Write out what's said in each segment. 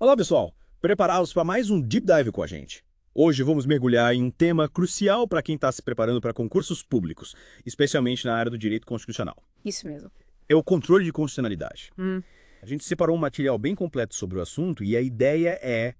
Olá, pessoal! Preparados para mais um Deep Dive com a gente? Hoje vamos mergulhar em um tema crucial para quem está se preparando para concursos públicos, especialmente na área do direito constitucional. Isso mesmo. É o controle de constitucionalidade. Hum, A gente separou um material bem completo sobre o assunto e a ideia é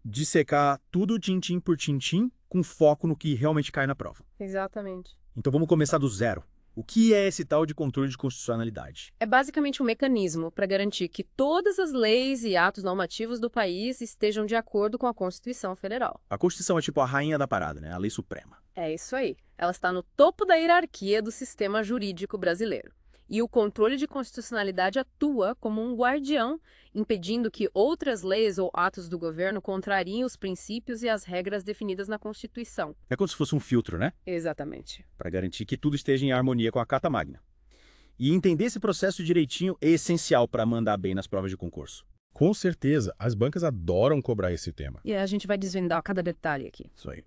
dissecar tudo tintim por tintim com foco no que realmente cai na prova. exatamente. Então vamos começar do zero. O que é esse tal de controle de constitucionalidade? É basicamente um mecanismo para garantir que todas as leis e atos normativos do país estejam de acordo com a Constituição Federal. A Constituição é tipo a rainha da parada, né? A lei suprema. É isso aí. Ela está no topo da hierarquia do sistema jurídico brasileiro. E o controle de constitucionalidade atua como um guardião, impedindo que outras leis ou atos do governo contrariem os princípios e as regras definidas na Constituição. É como se fosse um filtro, né? Exatamente. Para garantir que tudo esteja em harmonia com a Carta Magna. E entender esse processo direitinho é essencial para mandar bem nas provas de concurso. Com certeza, as bancas adoram cobrar esse tema. E a gente vai desvendar cada detalhe aqui. Isso aí.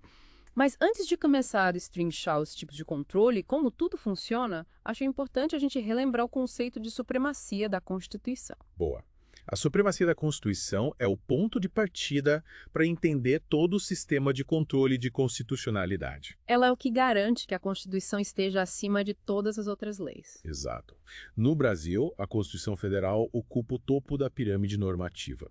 Mas antes de começar a destrinchar os tipos de controle e como tudo funciona, acho importante a gente relembrar o conceito de supremacia da Constituição. Boa. A supremacia da Constituição é o ponto de partida para entender todo o sistema de controle de constitucionalidade. Ela é o que garante que a Constituição esteja acima de todas as outras leis. Exato. No Brasil, a Constituição Federal ocupa o topo da pirâmide normativa.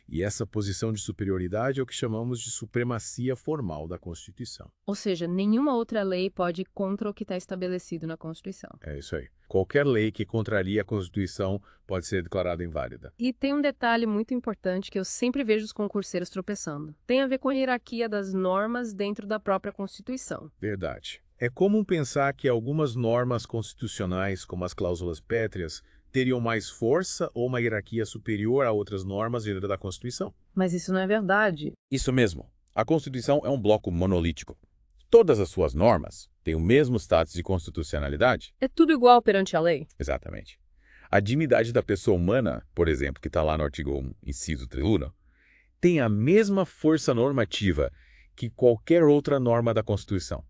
E essa posição de superioridade é o que chamamos de supremacia formal da Constituição. Ou seja, nenhuma outra lei pode ir contra o que está estabelecido na Constituição. É isso aí. Qualquer lei que contraria a Constituição pode ser declarada inválida. E tem um detalhe muito importante que eu sempre vejo os concurseiros tropeçando. Tem a ver com a hierarquia das normas dentro da própria Constituição. Verdade. É comum pensar que algumas normas constitucionais, como as cláusulas pétreas, teriam mais força ou uma hierarquia superior a outras normas dentro da Constituição. Mas isso não é verdade. Isso mesmo. A Constituição é um bloco monolítico. Todas as suas normas têm o mesmo status de constitucionalidade. É tudo igual perante a lei. Exatamente. A dignidade da pessoa humana, por exemplo, que está lá no artigo 1, inciso 3, tem a mesma força normativa que qualquer outra norma da Constituição.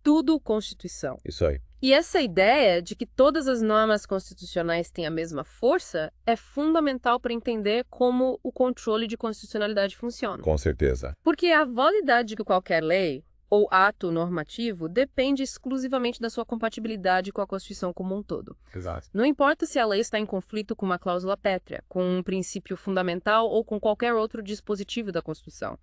Tudo Constituição. Isso aí. E essa ideia de que todas as normas constitucionais têm a mesma força é fundamental para entender como o controle de constitucionalidade funciona. Com certeza. Porque a validade de qualquer lei ou ato normativo depende exclusivamente da sua compatibilidade com a Constituição como um todo. Exato. Não importa se a lei está em conflito com uma cláusula pétrea, com um princípio fundamental ou com qualquer outro dispositivo da Constituição.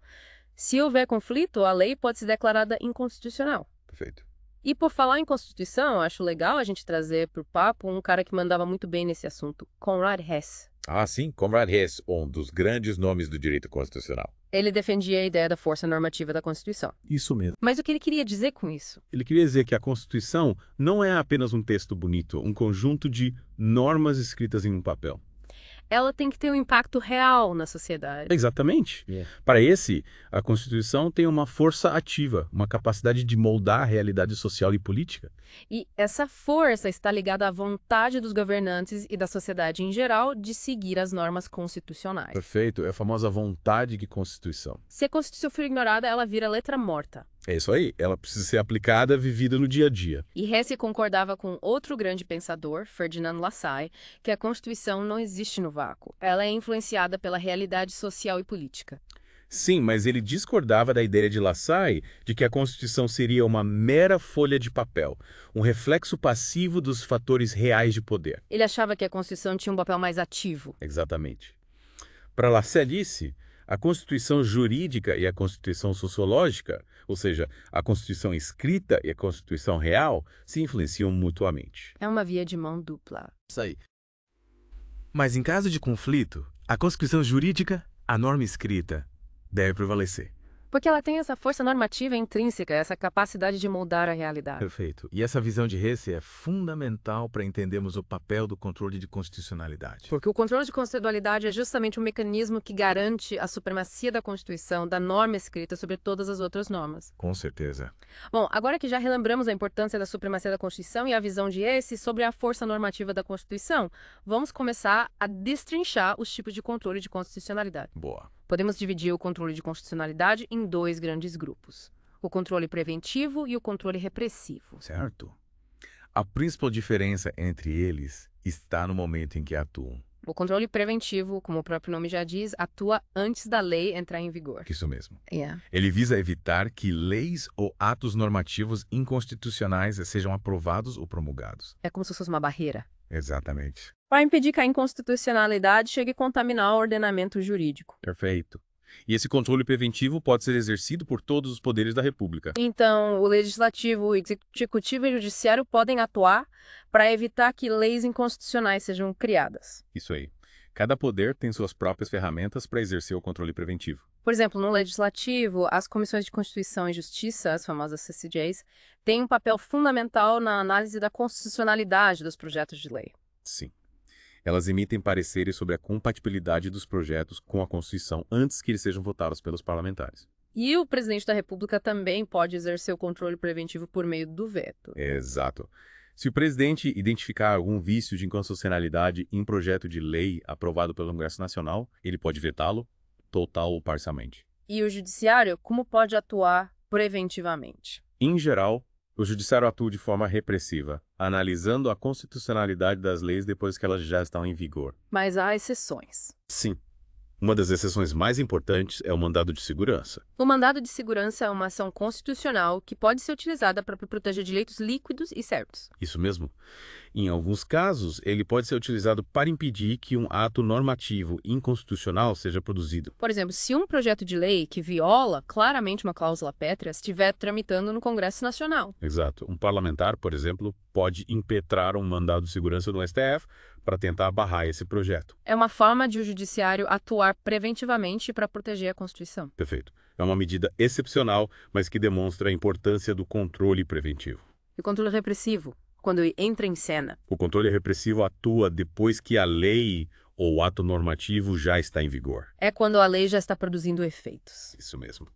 Se houver conflito, a lei pode ser declarada inconstitucional. Perfeito. E por falar em Constituição, acho legal a gente trazer para o papo um cara que mandava muito bem nesse assunto, Conrad Hess. Ah, sim, Conrad Hess, um dos grandes nomes do direito constitucional. Ele defendia a ideia da força normativa da Constituição. Isso mesmo. Mas o que ele queria dizer com isso? Ele queria dizer que a Constituição não é apenas um texto bonito, um conjunto de normas escritas em um papel. Ela tem que ter um impacto real na sociedade. Exatamente. Para a Constituição tem uma força ativa, uma capacidade de moldar a realidade social e política. E essa força está ligada à vontade dos governantes e da sociedade em geral de seguir as normas constitucionais. Perfeito, é a famosa vontade de Constituição. Se a Constituição for ignorada, ela vira letra morta. É isso aí, ela precisa ser aplicada, vivida no dia a dia. E Hess concordava com outro grande pensador, Ferdinand Lassalle, que a Constituição não existe no vácuo. Ela é influenciada pela realidade social e política. Sim, mas ele discordava da ideia de Lassalle de que a Constituição seria uma mera folha de papel, um reflexo passivo dos fatores reais de poder. Ele achava que a Constituição tinha um papel mais ativo. Exatamente. Para Lassalle, a Constituição jurídica e a Constituição sociológica, ou seja, a Constituição escrita e a Constituição real, se influenciam mutuamente. É uma via de mão dupla. Isso aí. Mas em caso de conflito, a Constituição jurídica, a norma escrita, deve prevalecer. Porque ela tem essa força normativa intrínseca, essa capacidade de moldar a realidade. Perfeito. E essa visão de Hess é fundamental para entendermos o papel do controle de constitucionalidade. Porque o controle de constitucionalidade é justamente um mecanismo que garante a supremacia da Constituição, da norma escrita sobre todas as outras normas. Com certeza. Bom, agora que já relembramos a importância da supremacia da Constituição e a visão de Hess sobre a força normativa da Constituição, vamos começar a destrinchar os tipos de controle de constitucionalidade. Boa. Podemos dividir o controle de constitucionalidade em dois grandes grupos: o controle preventivo e o controle repressivo. Certo. A principal diferença entre eles está no momento em que atuam. O controle preventivo, como o próprio nome já diz, atua antes da lei entrar em vigor. Isso mesmo. Yeah. Ele visa evitar que leis ou atos normativos inconstitucionais sejam aprovados ou promulgados. É como se fosse uma barreira. Exatamente. Para impedir que a inconstitucionalidade chegue a contaminar o ordenamento jurídico. Perfeito. E esse controle preventivo pode ser exercido por todos os poderes da República. Então, o Legislativo, o Executivo e o Judiciário podem atuar para evitar que leis inconstitucionais sejam criadas. Isso aí. Cada poder tem suas próprias ferramentas para exercer o controle preventivo. Por exemplo, no Legislativo, as Comissões de Constituição e Justiça, as famosas CCJs, têm um papel fundamental na análise da constitucionalidade dos projetos de lei. Sim. Elas emitem pareceres sobre a compatibilidade dos projetos com a Constituição antes que eles sejam votados pelos parlamentares. E o presidente da República também pode exercer o controle preventivo por meio do veto. Exato. Se o presidente identificar algum vício de inconstitucionalidade em projeto de lei aprovado pelo Congresso Nacional, ele pode vetá-lo, total ou parcialmente. E o Judiciário, como pode atuar preventivamente? Em geral, o Judiciário atua de forma repressiva, analisando a constitucionalidade das leis depois que elas já estão em vigor. Mas há exceções. Sim. Uma das exceções mais importantes é o mandado de segurança. O mandado de segurança é uma ação constitucional que pode ser utilizada para proteger direitos líquidos e certos. Isso mesmo. Em alguns casos, ele pode ser utilizado para impedir que um ato normativo inconstitucional seja produzido. Por exemplo, se um projeto de lei que viola claramente uma cláusula pétrea estiver tramitando no Congresso Nacional. Exato. Um parlamentar, por exemplo, pode impetrar um mandado de segurança no STF para tentar barrar esse projeto. É uma forma de o Judiciário atuar preventivamente para proteger a Constituição. Perfeito. É uma medida excepcional, mas que demonstra a importância do controle preventivo. E o controle repressivo, quando entra em cena. O controle repressivo atua depois que a lei ou o ato normativo já está em vigor. É quando a lei já está produzindo efeitos. Isso mesmo.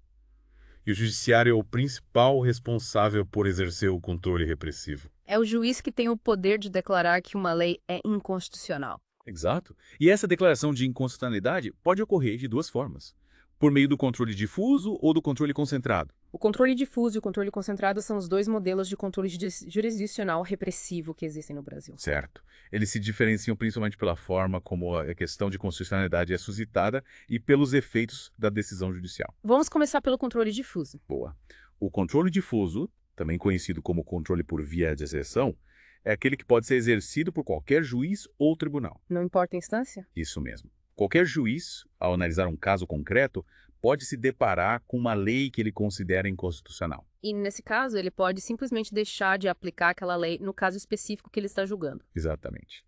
E o judiciário é o principal responsável por exercer o controle repressivo. É o juiz que tem o poder de declarar que uma lei é inconstitucional. Exato. E essa declaração de inconstitucionalidade pode ocorrer de duas formas. Por meio do controle difuso ou do controle concentrado. O controle difuso e o controle concentrado são os dois modelos de controle jurisdicional repressivo que existem no Brasil. Certo. Eles se diferenciam principalmente pela forma como a questão de constitucionalidade é suscitada e pelos efeitos da decisão judicial. Vamos começar pelo controle difuso. Boa. O controle difuso, também conhecido como controle por via de exceção, é aquele que pode ser exercido por qualquer juiz ou tribunal. Não importa a instância? Isso mesmo. Qualquer juiz, ao analisar um caso concreto, pode se deparar com uma lei que ele considera inconstitucional. E, nesse caso, ele pode simplesmente deixar de aplicar aquela lei no caso específico que ele está julgando. Exatamente.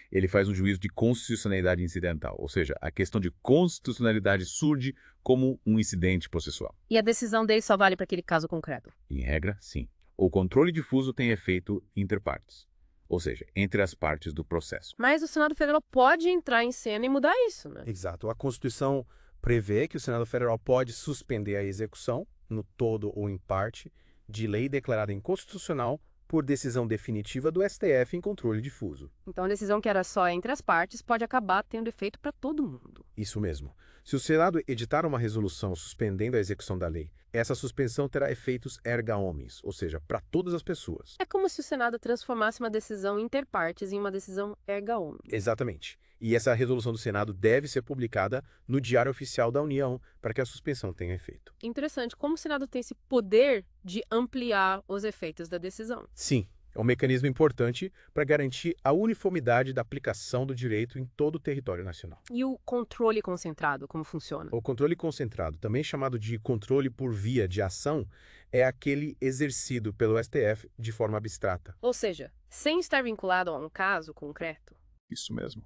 Ele faz um juízo de constitucionalidade incidental, ou seja, a questão de constitucionalidade surge como um incidente processual. E a decisão dele só vale para aquele caso concreto? Em regra, sim. O controle difuso tem efeito inter partes, ou seja, entre as partes do processo. Mas o Senado Federal pode entrar em cena e mudar isso, né? Exato. A Constituição prevê que o Senado Federal pode suspender a execução, no todo ou em parte, de lei declarada inconstitucional por decisão definitiva do STF em controle difuso. Então a decisão que era só entre as partes pode acabar tendo efeito para todo mundo. Isso mesmo. Se o Senado editar uma resolução suspendendo a execução da lei, essa suspensão terá efeitos erga omnes, ou seja, para todas as pessoas. É como se o Senado transformasse uma decisão inter partes em uma decisão erga omnes. Exatamente. E essa resolução do Senado deve ser publicada no Diário Oficial da União para que a suspensão tenha efeito. Interessante, como o Senado tem esse poder de ampliar os efeitos da decisão. Sim, é um mecanismo importante para garantir a uniformidade da aplicação do direito em todo o território nacional. E o controle concentrado, como funciona? O controle concentrado, também chamado de controle por via de ação, é aquele exercido pelo STF de forma abstrata. Ou seja, sem estar vinculado a um caso concreto. Isso mesmo.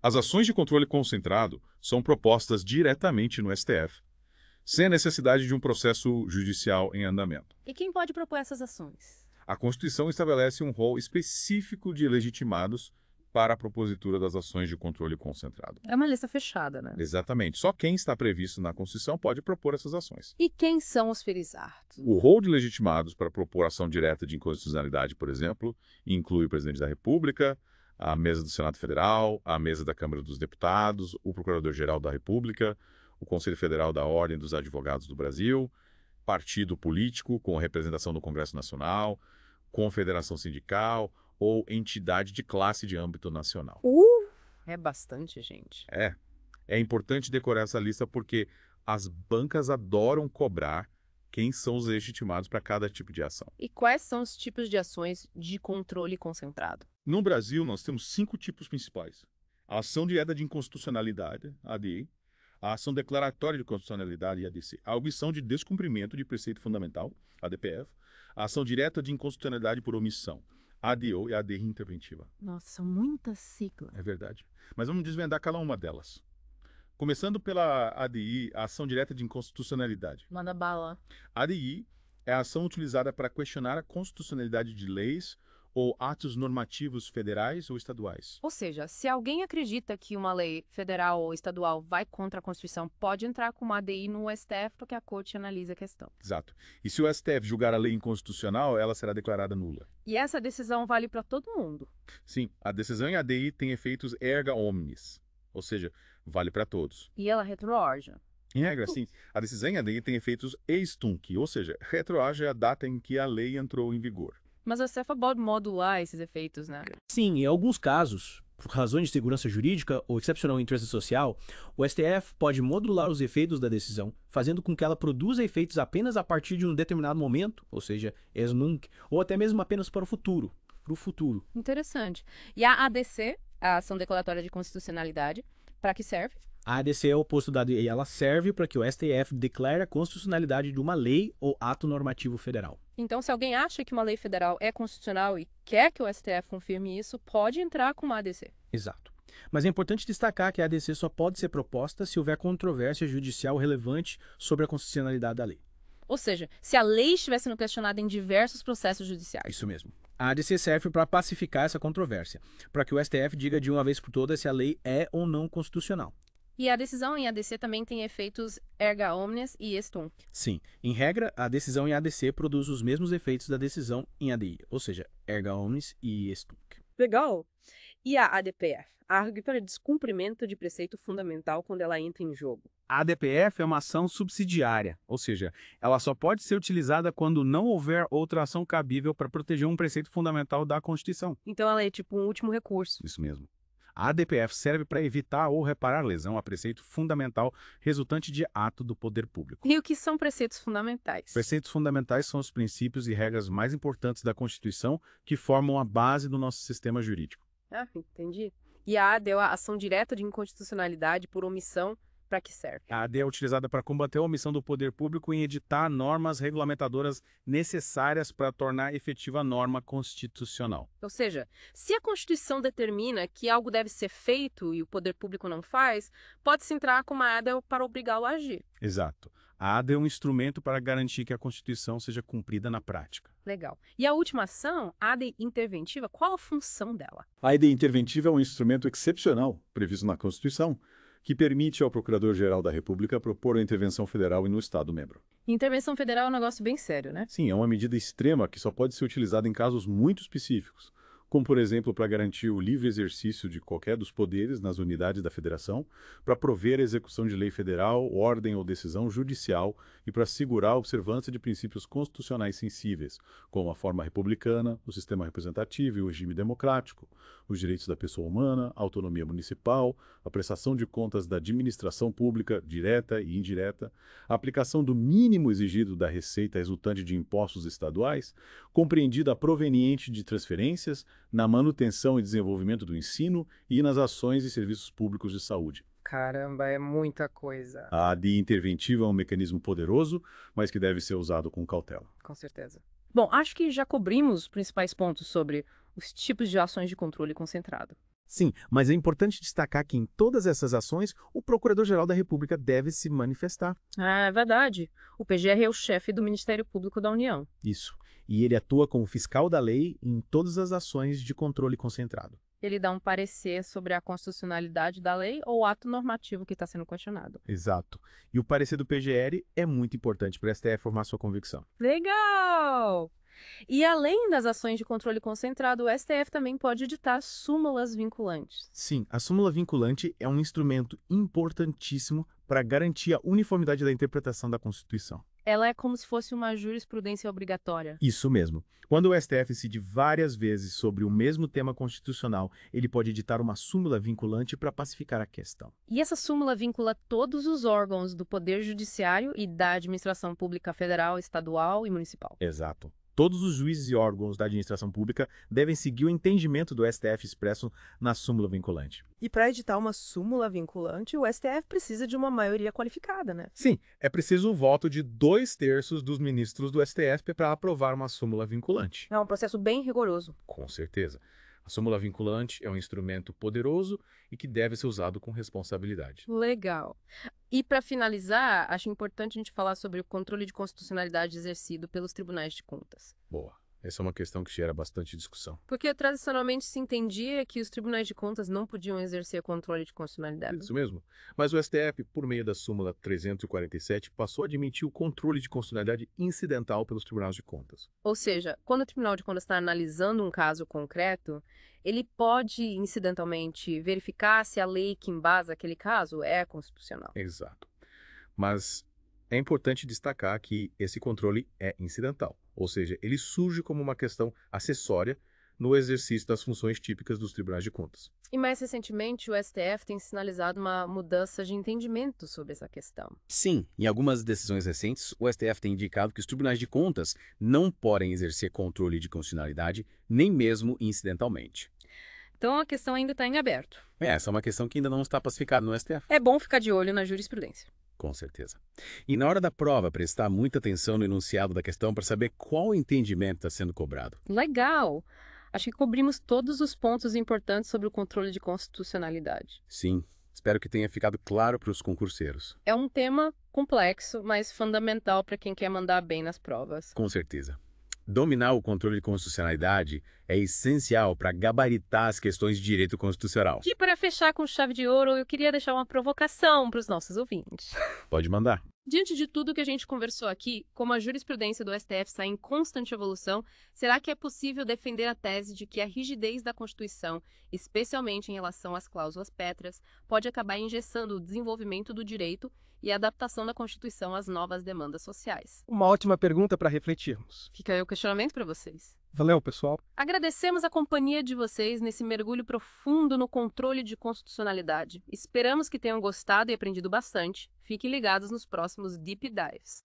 As ações de controle concentrado são propostas diretamente no STF, sem a necessidade de um processo judicial em andamento. E quem pode propor essas ações? A Constituição estabelece um rol específico de legitimados para a propositura das ações de controle concentrado. É uma lista fechada, né? Exatamente. Só quem está previsto na Constituição pode propor essas ações. E quem são os felizardos? O rol de legitimados para propor ação direta de inconstitucionalidade, por exemplo, inclui o presidente da República, a mesa do Senado Federal, a mesa da Câmara dos Deputados, o Procurador-Geral da República, o Conselho Federal da Ordem dos Advogados do Brasil, partido político com representação no Congresso Nacional, confederação sindical ou entidade de classe de âmbito nacional. É bastante gente. É importante decorar essa lista porque as bancas adoram cobrar quem são os legitimados para cada tipo de ação. E quais são os tipos de ações de controle concentrado? No Brasil, nós temos 5 tipos principais. A ação direta de inconstitucionalidade, ADI, a ação declaratória de constitucionalidade, ADC, a omissão de descumprimento de preceito fundamental, ADPF, a ação direta de inconstitucionalidade por omissão, ADO e a ADI interventiva. Nossa, são muitas siglas. É verdade. Mas vamos desvendar cada uma delas. Começando pela ADI, a ação direta de inconstitucionalidade. Manda bala. A ADI é a ação utilizada para questionar a constitucionalidade de leis ou atos normativos federais ou estaduais. Ou seja, se alguém acredita que uma lei federal ou estadual vai contra a Constituição, pode entrar com uma ADI no STF para que a corte analise a questão. Exato. E se o STF julgar a lei inconstitucional, ela será declarada nula. E essa decisão vale para todo mundo. Sim, a decisão em ADI tem efeitos erga omnes, ou seja, vale para todos. E ela retroage. Em regra, sim, a decisão em ADI tem efeitos ex tunc, ou seja, retroage a data em que a lei entrou em vigor. Mas o STF pode modular esses efeitos, né? Sim, em alguns casos, por razões de segurança jurídica ou exceptional interest social, o STF pode modular os efeitos da decisão, fazendo com que ela produza efeitos apenas a partir de um determinado momento, ou seja, ex nunc, ou até mesmo apenas para o futuro. Interessante. E a ADC, a ação declaratória de constitucionalidade, para que serve? A ADC é o oposto da ADI, ela serve para que o STF declare a constitucionalidade de uma lei ou ato normativo federal. Então, se alguém acha que uma lei federal é constitucional e quer que o STF confirme isso, pode entrar com uma ADC. Exato. Mas é importante destacar que a ADC só pode ser proposta se houver controvérsia judicial relevante sobre a constitucionalidade da lei. Ou seja, se a lei estiver sendo questionada em diversos processos judiciais. Isso mesmo. A ADC serve para pacificar essa controvérsia, para que o STF diga de uma vez por todas se a lei é ou não constitucional. E a decisão em ADC também tem efeitos erga omnes e ex tunc. Sim, em regra, a decisão em ADC produz os mesmos efeitos da decisão em ADI, ou seja, erga omnes e ex tunc. Legal. E a ADPF? Argue para descumprimento de preceito fundamental quando ela entra em jogo. A ADPF é uma ação subsidiária, ou seja, ela só pode ser utilizada quando não houver outra ação cabível para proteger um preceito fundamental da Constituição. Então ela é tipo um último recurso. Isso mesmo. A ADPF serve para evitar ou reparar lesão a preceito fundamental resultante de ato do poder público. E o que são preceitos fundamentais? Preceitos fundamentais são os princípios e regras mais importantes da Constituição que formam a base do nosso sistema jurídico. Ah, entendi. E a AD é a ação direta de inconstitucionalidade por omissão, para que serve? A AD é utilizada para combater a omissão do poder público em editar normas regulamentadoras necessárias para tornar efetiva a norma constitucional. Ou seja, se a Constituição determina que algo deve ser feito e o poder público não faz, pode-se entrar com uma AD para obrigá-lo a agir. Exato. A AD é um instrumento para garantir que a Constituição seja cumprida na prática. Legal. E a última ação, a AD interventiva, qual a função dela? A AD interventiva é um instrumento excepcional previsto na Constituição que permite ao Procurador-Geral da República propor a intervenção federal no Estado-membro. Intervenção federal é um negócio bem sério, né? Sim, é uma medida extrema que só pode ser utilizada em casos muito específicos, como, por exemplo, para garantir o livre exercício de qualquer dos poderes nas unidades da Federação, para prover a execução de lei federal, ordem ou decisão judicial e para assegurar a observância de princípios constitucionais sensíveis, como a forma republicana, o sistema representativo e o regime democrático, os direitos da pessoa humana, a autonomia municipal, a prestação de contas da administração pública, direta e indireta, a aplicação do mínimo exigido da receita resultante de impostos estaduais, compreendida a proveniente de transferências, na manutenção e desenvolvimento do ensino e nas ações e serviços públicos de saúde. Caramba, é muita coisa. A AD interventiva é um mecanismo poderoso, mas que deve ser usado com cautela. Com certeza. Bom, acho que já cobrimos os principais pontos sobre os tipos de ações de controle concentrado. Sim, mas é importante destacar que em todas essas ações, o Procurador-Geral da República deve se manifestar. Ah, é verdade. O PGR é o chefe do Ministério Público da União. Isso. E ele atua como fiscal da lei em todas as ações de controle concentrado. Ele dá um parecer sobre a constitucionalidade da lei ou ato normativo que está sendo questionado. Exato. E o parecer do PGR é muito importante para a STF formar sua convicção. Legal! E além das ações de controle concentrado, o STF também pode editar súmulas vinculantes. Sim, a súmula vinculante é um instrumento importantíssimo para garantir a uniformidade da interpretação da Constituição. Ela é como se fosse uma jurisprudência obrigatória. Isso mesmo. Quando o STF decide várias vezes sobre o mesmo tema constitucional, ele pode editar uma súmula vinculante para pacificar a questão. E essa súmula vincula todos os órgãos do Poder Judiciário e da Administração Pública Federal, Estadual e Municipal. Exato. Todos os juízes e órgãos da administração pública devem seguir o entendimento do STF expresso na súmula vinculante. E para editar uma súmula vinculante, o STF precisa de uma maioria qualificada, né? Sim, é preciso o voto de 2/3 dos ministros do STF para aprovar uma súmula vinculante. É um processo bem rigoroso. Com certeza. A súmula vinculante é um instrumento poderoso e que deve ser usado com responsabilidade. Legal. E para finalizar, acho importante a gente falar sobre o controle de constitucionalidade exercido pelos tribunais de contas. Boa. Essa é uma questão que gera bastante discussão. Porque tradicionalmente se entendia que os tribunais de contas não podiam exercer controle de constitucionalidade. Isso mesmo. Mas o STF, por meio da súmula 347, passou a admitir o controle de constitucionalidade incidental pelos tribunais de contas. Ou seja, quando o Tribunal de Contas está analisando um caso concreto, ele pode, incidentalmente, verificar se a lei que embasa aquele caso é constitucional. Exato. Mas é importante destacar que esse controle é incidental, ou seja, ele surge como uma questão acessória no exercício das funções típicas dos tribunais de contas. E mais recentemente, o STF tem sinalizado uma mudança de entendimento sobre essa questão. Sim, em algumas decisões recentes, o STF tem indicado que os tribunais de contas não podem exercer controle de constitucionalidade, nem mesmo incidentalmente. Então a questão ainda está em aberto. Essa é uma questão que ainda não está pacificada no STF. É bom ficar de olho na jurisprudência. Com certeza. E na hora da prova, prestar muita atenção no enunciado da questão para saber qual entendimento está sendo cobrado. Legal! Acho que cobrimos todos os pontos importantes sobre o controle de constitucionalidade. Sim, espero que tenha ficado claro para os concurseiros. É um tema complexo, mas fundamental para quem quer mandar bem nas provas. Com certeza. Dominar o controle de constitucionalidade é essencial para gabaritar as questões de direito constitucional. E para fechar com chave de ouro, eu queria deixar uma provocação para os nossos ouvintes. Pode mandar. Diante de tudo que a gente conversou aqui, como a jurisprudência do STF está em constante evolução, será que é possível defender a tese de que a rigidez da Constituição, especialmente em relação às cláusulas pétreas, pode acabar engessando o desenvolvimento do direito e a adaptação da Constituição às novas demandas sociais? Uma ótima pergunta para refletirmos. Fica aí o questionamento para vocês. Valeu, pessoal. Agradecemos a companhia de vocês nesse mergulho profundo no controle de constitucionalidade. Esperamos que tenham gostado e aprendido bastante. Fiquem ligados nos próximos Deep Dives.